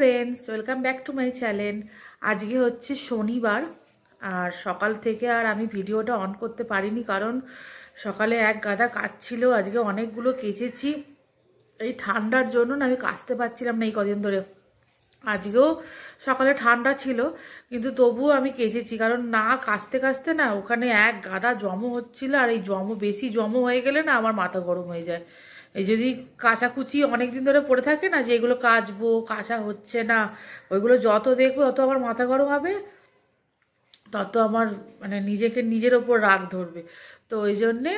Friends, welcome back to my channel. আজকে হচ্ছে শনিবার, আর সকাল থেকে আর আমি ভিডিওটা অন করতে পারিনি, কারণ সকালে এক গাদা কাজ ছিল। আজকে অনেকগুলো কেচেছি, এই ঠান্ডার জন্য না আমি কাচতে পারছিলাম না এই কদিন ধরে। আজকেও সকালে ঠান্ডা ছিল, কিন্তু তবুও আমি কেচেছি, কারণ না কাচতে কাচতে না ওখানে এক গাদা জমো হচ্ছিল। আর এই বেশি জমো হয়ে গেলে না আমার মাথা গরম হয়ে যায়। এই যদি কাচাকুচি অনেকদিন ধরে পড়ে থাকে না, যে এগুলো কাচবো, কাচা হচ্ছে না, ওইগুলো যত দেখবো তত আমার মাথা গরম হবে, তত আমার মানে নিজের ওপর রাগ ধরবে। তো ওই জন্যে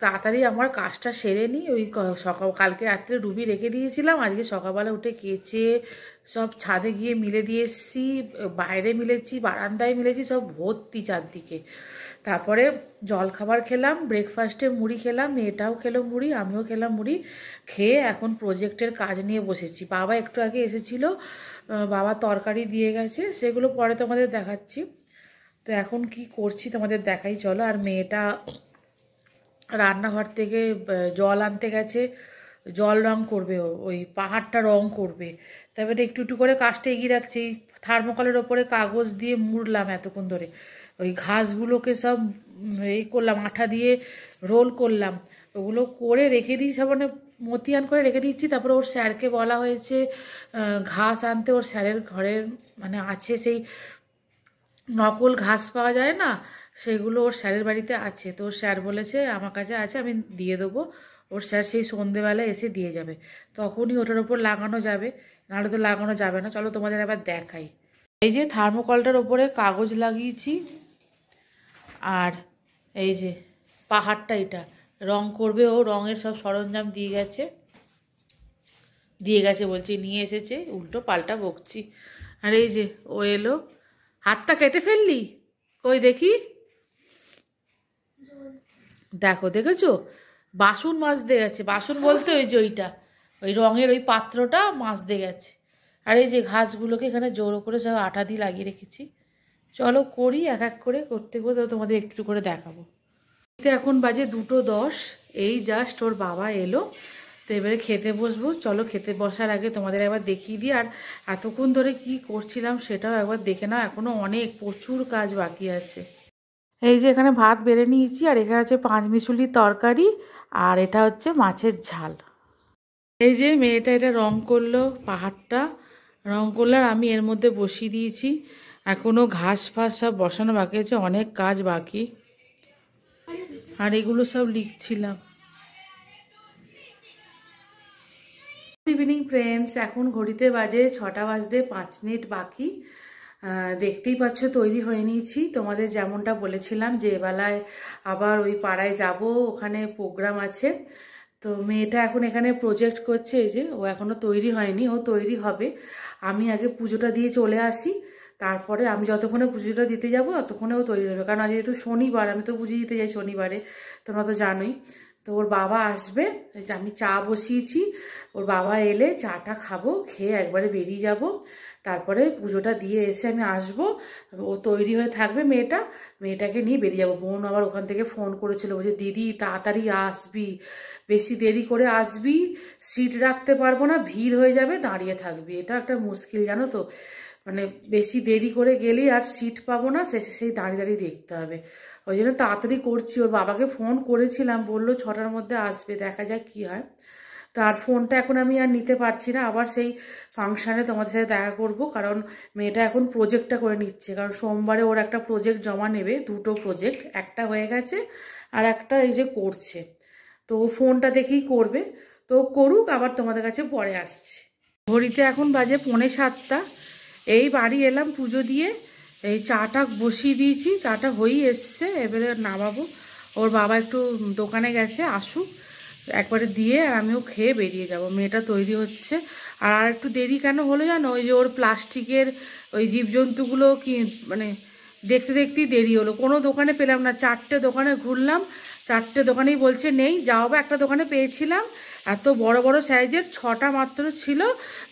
তাড়াতাড়ি আমার কাজটা সেরে নিই। ওই কালকে রাত্রে রুবি রেখে দিয়েছিলাম, আজকে সকালবেলা উঠে কেচে সব ছাদে গিয়ে মিলে দিয়ে এসেছি, বাইরে মিলেছি, বারান্দায় মিলেছি, সব ভর্তি চারদিকে। তারপরে জলখাবার খেলাম, ব্রেকফাস্টে মুড়ি খেলাম, মেয়েটাও খেলো মুড়ি, আমিও খেলাম মুড়ি। খেয়ে এখন প্রজেক্টের কাজ নিয়ে বসেছি। বাবা একটু আগে এসেছিলো, বাবা তরকারি দিয়ে গেছে, সেগুলো পরে তোমাদের দেখাচ্ছি। তো এখন কি করছি তোমাদের দেখাই, চলো। আর মেয়েটা রান্নাঘর থেকে জল আনতে গেছে, জল রং করবে, ওই পাহাড়টা রং করবে। তারপরে একটু একটু করে কাজটা এগিয়ে রাখছি। থার্মোকলের ওপরে কাগজ দিয়ে মুড়লাম এতক্ষণ ধরে, ওই ঘাসগুলোকে সব এই করলাম, আঠা দিয়ে রোল করলাম, ওগুলো করে রেখে দিয়েছি, মানে মতিয়ান করে রেখে দিচ্ছি। তারপরে ওর স্যারকে বলা হয়েছে ঘাস আনতে, ওর স্যারের ঘরের মানে আছে সেই নকল ঘাস পাওয়া যায় না, সেগুলো ওর স্যারের বাড়িতে আছে। তো ওর স্যার বলেছে আমার কাছে আছে, আমি দিয়ে দেবো। ওর স্যার সেই সন্ধেবেলা এসে দিয়ে যাবে, তখনই ওটার ওপর লাগানো যাবে, নাহলে তো লাগানো যাবে না। চলো তোমাদের আবার দেখাই। এই যে থার্মোকলটার ওপরে কাগজ লাগিয়েছি, আর এই যে পাহাড়টা এটা রং করবে, ও রঙের সব সরঞ্জাম দিয়ে গেছে বলছি, নিয়ে এসেছে, উল্টো পাল্টা বকছি। আর এই যে ও এলো, হাতটা কেটে ফেললি, কই দেখি, দেখো, দেখেছো বাসন মাজতে গেছে। বাসন বলতে ওই যে ওই রঙের ওই পাত্রটা মাজতে গেছে। আর এই যে ঘাসগুলোকে এখানে জোড়ো করে সব আঠা দিয়ে লাগিয়ে রেখেছি। চলো করি, এক এক করে করতে করতে তোমাদের একটু করে দেখাবো। এখন বাজে 2:10, এই জাস্ট ওর বাবা এলো। তো এবারে খেতে বসবো। চলো খেতে বসার আগে তোমাদের একবার দেখিয়ে দিই, আর এতক্ষণ ধরে কি করছিলাম সেটাও একবার দেখে নাও। এখনো প্রচুর কাজ বাকি আছে। এই যে এখানে ভাত বেড়ে নিয়েছি, আর এখানে হচ্ছে পাঁচমিশুলি তরকারি, আর এটা হচ্ছে মাছের ঝাল। এই যে মেয়েটা এটা রং করলো, পাহাড়টা রং করলো, আর আমি এর মধ্যে বসিয়ে দিয়েছি। এখনও ঘাস ফাস সব বসানো বাকি আছে, অনেক কাজ বাকি। আর এগুলো সব লিখছিলাম। গুড ইভিনিং ফ্রেন্ডস, এখন ঘড়িতে বাজে 6টা বাজতে 5 মিনিট বাকি। দেখতেই পাচ্ছ তৈরি হয়ে নিয়েছি। তোমাদের যেমনটা বলেছিলাম যে এবেলায় আবার ওই পাড়ায় যাব, ওখানে প্রোগ্রাম আছে। তো মেয়েটা এখন এখানে প্রজেক্ট করছে, এই যে ও এখনও তৈরি হয়নি, ও তৈরি হবে। আমি আগে পুজোটা দিয়ে চলে আসি, তারপরে আমি যতক্ষণে পুজোটা দিতে যাব ততক্ষণে ও তৈরি হবে। কারণ আজ যেহেতু শনিবার, আমি তো পুজো দিতে যাই শনিবারে, তোমরা তো জানোই। তো ওর বাবা আসবে, এই যে আমি চা বসিয়েছি, ওর বাবা এলে চাটা খাবো, খেয়ে একবারে বেরিয়ে যাব। তারপরে পুজোটা দিয়ে এসে আমি আসবো, ও তৈরি হয়ে থাকবে, মেয়েটাকে নিয়ে বেরিয়ে যাবো। বোন আবার ওখান থেকে ফোন করেছিল, বলছে দিদি তাড়াতাড়ি আসবি, বেশি দেরি করে আসবি সিট রাখতে পারবো না, ভিড় হয়ে যাবে, দাঁড়িয়ে থাকবি। এটা একটা মুশকিল জানো তো, মানে বেশি দেরি করে গেলেই আর সিট পাবো না, শেষে সেই দাঁড়িয়ে দাঁড়িয়ে দেখতে হবে। ওই জন্য তাড়াতাড়ি করছি। ওর বাবাকে ফোন করেছিলাম, বললো 6টার মধ্যে আসবে, দেখা যাক কি হয়। তার ফোনটা এখন আমি আর নিতে পারছি না, আবার সেই ফাংশানে তোমাদের সাথে দেখা করব। কারণ মেয়েটা এখন প্রজেক্টটা করে নিচ্ছে, কারণ সোমবারে ওর একটা প্রজেক্ট জমা নেবে, 2টো প্রজেক্ট, একটা হয়ে গেছে আর একটা এই যে করছে। তো ফোনটা দেখেই করবে, তো করুক, আবার তোমাদের কাছে পরে আসছে। ঘড়িতে এখন বাজে 6:45। এই বাড়ি এলাম পুজো দিয়ে, এই চাটা বসিয়ে দিয়েছি, চাটা হয়েই এসছে, এবারে নামাবো। ওর বাবা একটু দোকানে গেছে, আসুক, একবারে দিয়ে আর আমিও খেয়ে বেরিয়ে যাব। মেয়েটা তৈরি হচ্ছে। আর একটু দেরি কেন হলো জানো, ওই যে ওর প্লাস্টিকের ওই জীবজন্তুগুলো কি মানে দেখতে দেখতেই দেরি হলো। কোনো দোকানে পেলাম না, 4টে দোকানে ঘুরলাম, 4টে দোকানেই বলছে নেই। যাও বা একটা দোকানে পেয়েছিলাম, এত বড় বড় সাইজের 6টা মাত্র ছিল,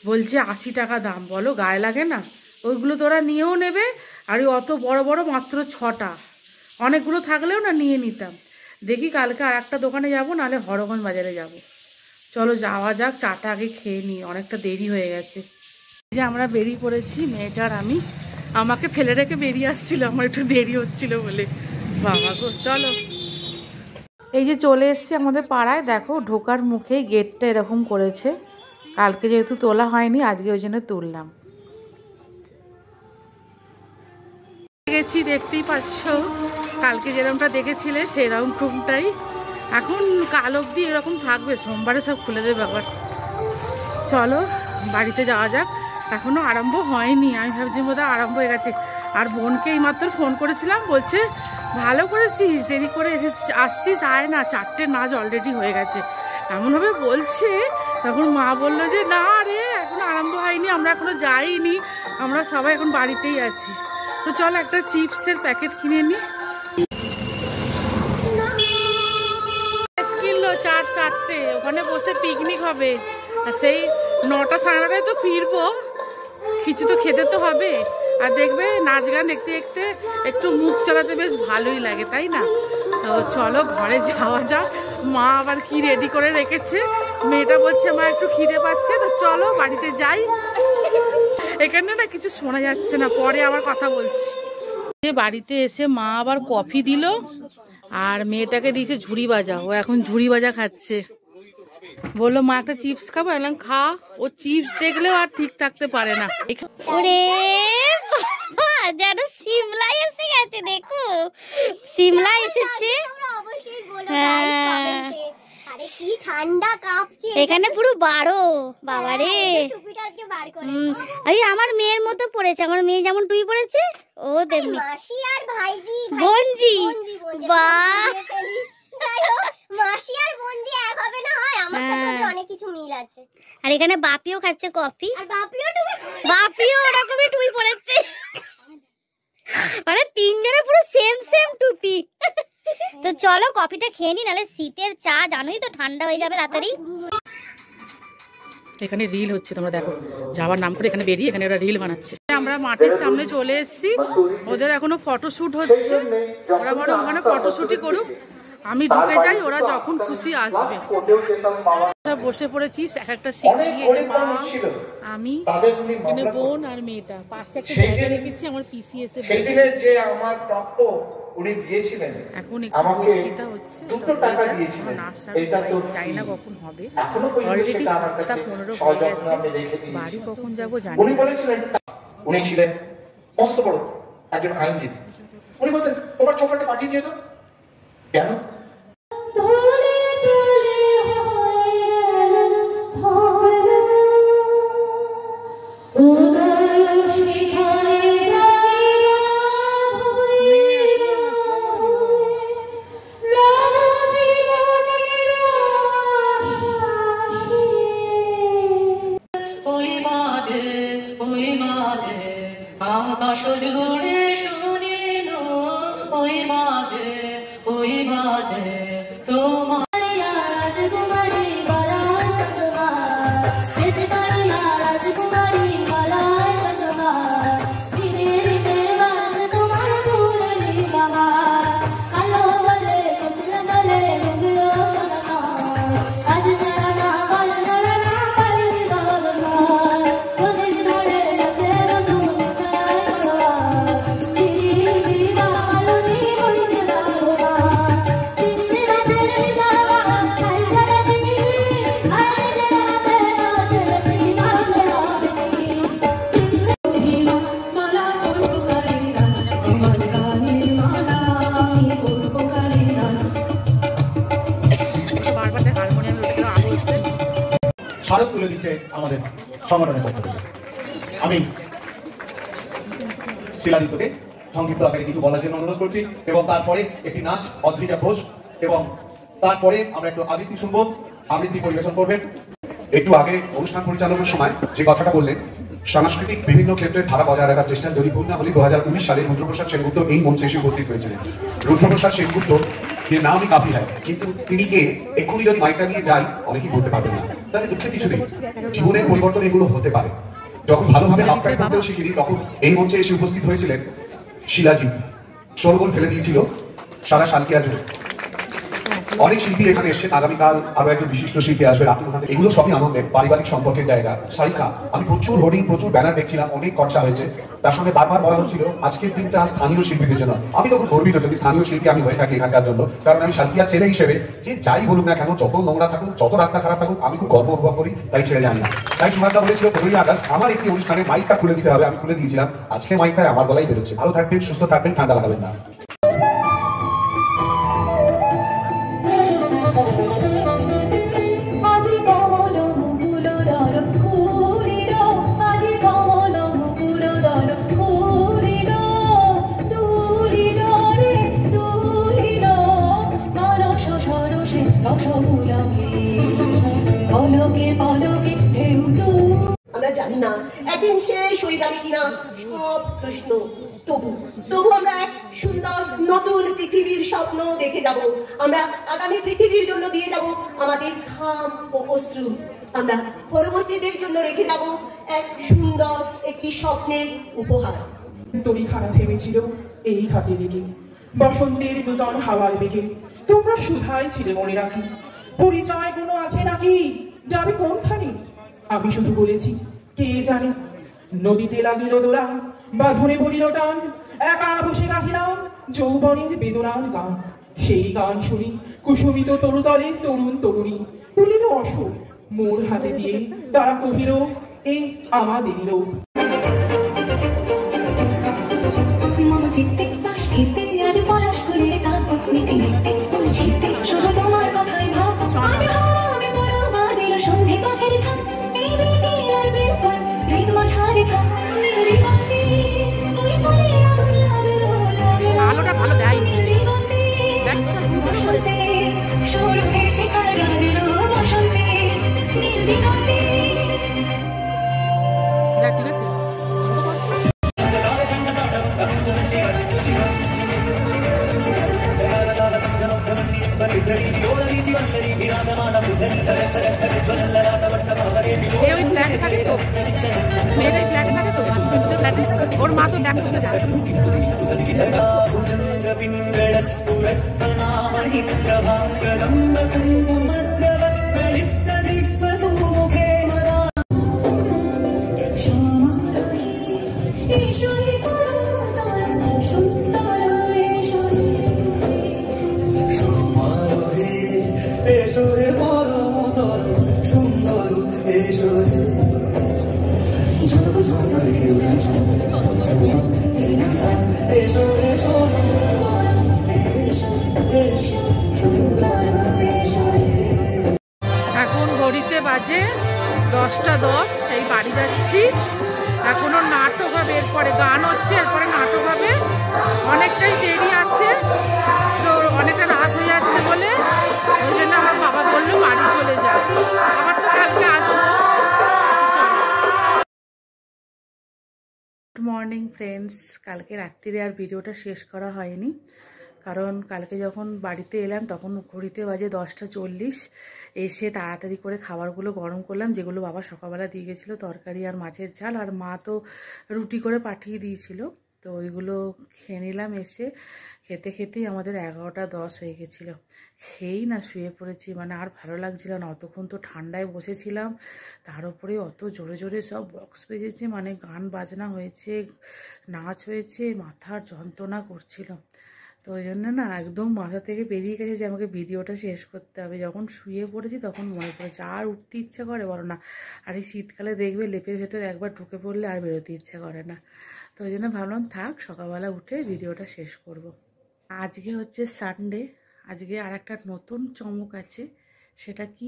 বলছে 80 টাকা দাম। বলো গায়ে লাগে না? ওইগুলো তোরা নিয়েও নেবে, আর অত বড় বড় মাত্র 6টা, অনেকগুলো থাকলেও না নিয়ে নিতাম। দেখি কালকে আর একটা দোকানে যাবো, নাহলে হরগঞ্জ বাজারে যাব। চলো যাওয়া যাক, চাটা আগে খেয়ে নিই, অনেকটা দেরি হয়ে গেছে। যে আমরা বেরিয়ে পড়েছি, মেয়েটার আমি, আমাকে ফেলে রেখে বেরিয়ে আসছিল, আমার একটু দেরি হচ্ছিল বলে। বাবা গো, চলো। এই যে চলে এসছি আমাদের পাড়ায়, দেখো ঢোকার মুখেই গেটটা এরকম করেছে। কালকে যেহেতু তোলা হয়নি, আজকে ওই জন্য তুললাম। গেছি, দেখতেই পাচ্ছ কালকে যেরকমটা দেখেছিলে সেরকমটাই এখন কাল অবধি এরকম থাকবে, সোমবারে সব খুলে দেবে ব্যাপার। চলো বাড়িতে যাওয়া যাক, এখনো আরম্ভ হয়নি, আমি ভাবছি বোধহয় আরম্ভ হয়ে গেছে। আর বোনকে এইমাত্র ফোন করেছিলাম, বলছে ভালো করেছিস, দেরি করে আসছিস, আয় না, 4টে নাচ অলরেডি হয়ে গেছে, এমনভাবে বলছে। তখন মা বললো যে না রে, এখনো আরম্ভ হয়নি, আমরা এখনো যাইনি, আমরা সবাই এখন বাড়িতেই আছি। তো চলো একটা চিপসের প্যাকেট কিনে নিই। কিনলো 4টে, ওখানে বসে পিকনিক হবে, আর সেই 9টা 9:30টায় তো ফিরবো, কিছু তো খেতে তো হবে। আর দেখবে নাচ গান দেখতে দেখতে একটু মুখ চালাতে বেশ ভালোই লাগে, তাই না? তো চলো ঘরে যাওয়া যাক। মা আবার কি রেডি করে রেখেছে, মেয়েটা বলছে মা একটু খিদে পাচ্ছে, তো চলো বাড়িতে যাই। এখানে না কিছু শোনা যাচ্ছে না, পরে আবার কথা বলছি। বাড়িতে এসে মা আবার কফি দিল, আর মেয়েটাকে দিয়েছে ঝুড়ি ভাজা, ও এখন ঝুড়ি ভাজা খাচ্ছে। বললো মা একটা চিপস খাবো, এলাম খা। ও চিপস দেখলেও আর ঠিক থাকতে পারে না। যেন সিমলাই এসে গেছে, দেখো সিমলা এসেছে। ঠান্ডা কাঁপছে এখানে পুরো 12 বাবারে। আমার মেয়ের মতো পড়েছে, আমার মেয়ে যেমন টুই পড়েছে ও তেমনি। মাসি আর ভাইজি বোনজি, বাহ মাসি আর বোনজি এক হবে না হয়, আমার সাথে অনেক কিছু মিল আছে। আর এখানে বাপিও খাচ্ছে কফি, আর বাপিও ওরকমই টুই পড়েছে, মানে 3 জনে পুরো সেম সেম টুপি। তো চলো কফিটা খেয়ে নি, নাহলে শীতের চা জানোই তো ঠান্ডা হয়ে যাবে তাড়াতাড়ি। এখানে রিল হচ্ছে, তোমরা দেখো, যাওয়ার নাম করে এখানে বেরিয়ে এখানে ওরা রিল বানাচ্ছে। আমরা মাঠের সামনে চলে এসেছি, ওদের এখনো ফটোশুট হচ্ছে, ওরা বড় ওখানে ফটোশুটই করুক, আমি ঢুকে যাই, ওরা যখন খুশি আসবে। বসে পড়েছি, একটা সিট নিয়ে, আমি এখানে বোন আর মেয়েটা, পাশে একটা জায়গা রেখেছি, আমার পিসি এসে উনি দিয়েছিলেন, এখন আমাকে হচ্ছে 2 টাকা দিয়েছিলেন, এটা তো জানি না কখন হবে, অলরেডি 7:15 হয়ে গেছে, বাড়ি কখন যাবো জানি। উনি বলেছিলেন, উনি ছিলেন মস্ত বড় একজন আইনজীবী, উনি বলতেন তোমার ছোটটা পাঠিয়ে দিয়ে দাও। কেন? আকাশ জুড়ে শুনিল ওই মাঝে তোমার স্মারক তুলে দিচ্ছে আমাদের সংগঠনের পক্ষ থেকে। আমি শিলাদিত্যকে সংক্ষিপ্ত আকারে কিছু বলার জন্য অনুরোধ করছি, এবং তারপরে একটি নাচ অদ্রিজা ঘোষ, এবং তারপরে আমরা একটু আবৃত্তি শুনবো, আবৃত্তি পরিবেশন করবেন। একটু আগে অনুষ্ঠান পরিচালনার সময় যে কথাটা বললেন, সাংস্কৃতিক বিভিন্ন ক্ষেত্রে ধারা বজায় রাখার চেষ্টা, যদি ভুল না বলি 2019 সালে রুদ্রপ্রসাদ সেনগুপ্ত এই মঞ্চে এসে উপস্থিত হয়েছিলেন। রুদ্রপ্রসাদ সেনগুপ্ত যে নামই কাফি হয়, কিন্তু তিনি কে এক্ষুনি যদি মাইকটা নিয়ে যাই অনেকেই বলতে পারবেন না, তাহলে দুঃখের কিছু নেই, জীবনের পরিবর্তন এগুলো হতে পারে। যখন ভালোভাবে হাফ প্যান্ট পরতেও শিখিনি, তখন এই মঞ্চে এসে উপস্থিত হয়েছিলেন শিলাজিৎ, শোরগোল ফেলে দিয়েছিল সারা সালকিয়া জুড়ে। অনেক শিল্পী এখানে এসেছেন, আগামীকাল আরো একজন বিশিষ্ট শিল্পী আসবে, আপনি ওখানে এগুলো সবই আনন্দের পারিবারিক সম্পর্কের জায়গা। সারিকা, আমি প্রচুর হোর্ডিং প্রচুর ব্যানার দেখছিলাম, অনেক খরচা হয়েছে, তার সঙ্গে বারবার বলা হচ্ছিল আজকের দিনটা স্থানীয় শিল্পীদের জন্য। আমি তো খুব গর্বিত যদি স্থানীয় শিল্পী আমি হয়ে থাকি এখানকার জন্য, কারণ আমি সালকিয়া ছেলে হিসেবে যে যাই বলুক না কেন, যত নোংরা থাকুক যত রাস্তা খারাপ থাকুক, আমি খুব গর্ব অনুভব করি, তাই ছেড়ে যাই না। তাই সুভাষদা বলেছিল 15ই আগস্ট আমার একটি অনুষ্ঠানে মাইকটা খুলে দিতে হবে, আমি খুলে দিয়েছিলাম, আজকে মাইকটাই আমার গলায় বেরোচ্ছে। ভালো থাকবেন, সুস্থ থাকবেন, ঠান্ডা লাগাবেন না। আমরা জানি না একদিন শেষ হয়ে যাবে কিনা সব প্রশ্ন, তবু আমরা এক সুন্দর নতুন পৃথিবীর স্বপ্ন দেখে যাব। আমরা আগামী পৃথিবীর জন্য দিয়ে যাব আমাদের ঘাম ও অশ্রু। আমরা পরবর্তীদের জন্য রেখে যাব এক সুন্দর একটি স্বপ্নের উপহার। তরিখানা থেমেছিল এই ঘাটে লেগে, বসন্তের নূতন হাওয়ার বেগে। তোমরা সুধাই ছিলে মনে রাখি, পরিচয় কোনো আছে নাকি, যাবে কোনখানে? আমি শুধু বলেছি কে জানে। নদীতে লাগিল দোলা, বাঁধনে পড়িল টান, একা বসে গাহিলাম যৌবনের বেদনার গান। সেই গান শুনি কুসুমিত তরুতলে তরুণ তরুণী তুলিল অসুর মোর হাতে দিয়ে, তারা কহিল এ আমাদেরই লোক। আলোটা ভালো দেয়নি, ঠিক আছে। ওই ফ্ল্যাটে থাকে তো, মেয়েদের ফ্ল্যাটে থাকে তো, ফ্ল্যাটে ওর মা তো ব্যাংক করতে যায়। এখন ঘড়িতে বাজে 10:10, এই বাড়ি যাচ্ছি। এখনো নাটক হবে, এরপরে গান হচ্ছে, এরপরে নাটক হবে, অনেকটাই দেরি আছে, তো অনেকটা রাত হয়ে যাচ্ছে বলে ওই জন্য আমার বাবা বললো বাড়ি চলে যায়, আবার তো কালকে আসবো। গুড মর্নিং ফ্রেন্ডস, কালকে রাত্রিরে আর ভিডিওটা শেষ করা হয়নি, কারণ কালকে যখন বাড়িতে এলাম তখন ঘড়িতে বাজে 10:40। এসে তাড়াতাড়ি করে খাবারগুলো গরম করলাম, যেগুলো বাবা সকালবেলা দিয়ে গেছিলো, তরকারি আর মাছের ঝাল, আর মা তো রুটি করে পাঠিয়ে দিয়েছিল, তো ওইগুলো খেয়ে নিলাম। এসে খেতে খেতেই আমাদের 11:10 হয়ে গেছিলো। খেয়েই না শুয়ে পড়েছি, মানে আর ভালো লাগছিল না, অতক্ষণ তো ঠান্ডায় বসেছিলাম, তার উপরে অত জোরে জোরে সব বক্স বেজেছে, মানে গান বাজনা হয়েছে, নাচ হয়েছে, মাথার যন্ত্রণা করছিল। তো ওই জন্য না একদম মাথা থেকে বেরিয়ে গেছে যে আমাকে ভিডিওটা শেষ করতে হবে। যখন শুয়ে পড়েছি তখন মনে পড়েছে, আর উঠতে ইচ্ছা করে বলো না, আর এই শীতকালে দেখবে লেপের ভেতরে একবার ঢুকে পড়লে আর বেরোতে ইচ্ছা করে না। তো ওই জন্য ভাবলাম থাক, সকালবেলা উঠে ভিডিওটা শেষ করব। আজকে হচ্ছে সানডে, আজকে আর একটা নতুন চমক আছে, সেটা কি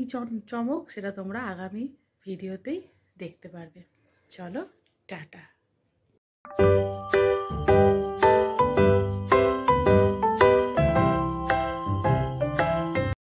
চমক সেটা তোমরা আগামী ভিডিওতেই দেখতে পারবে। চলো টাটা।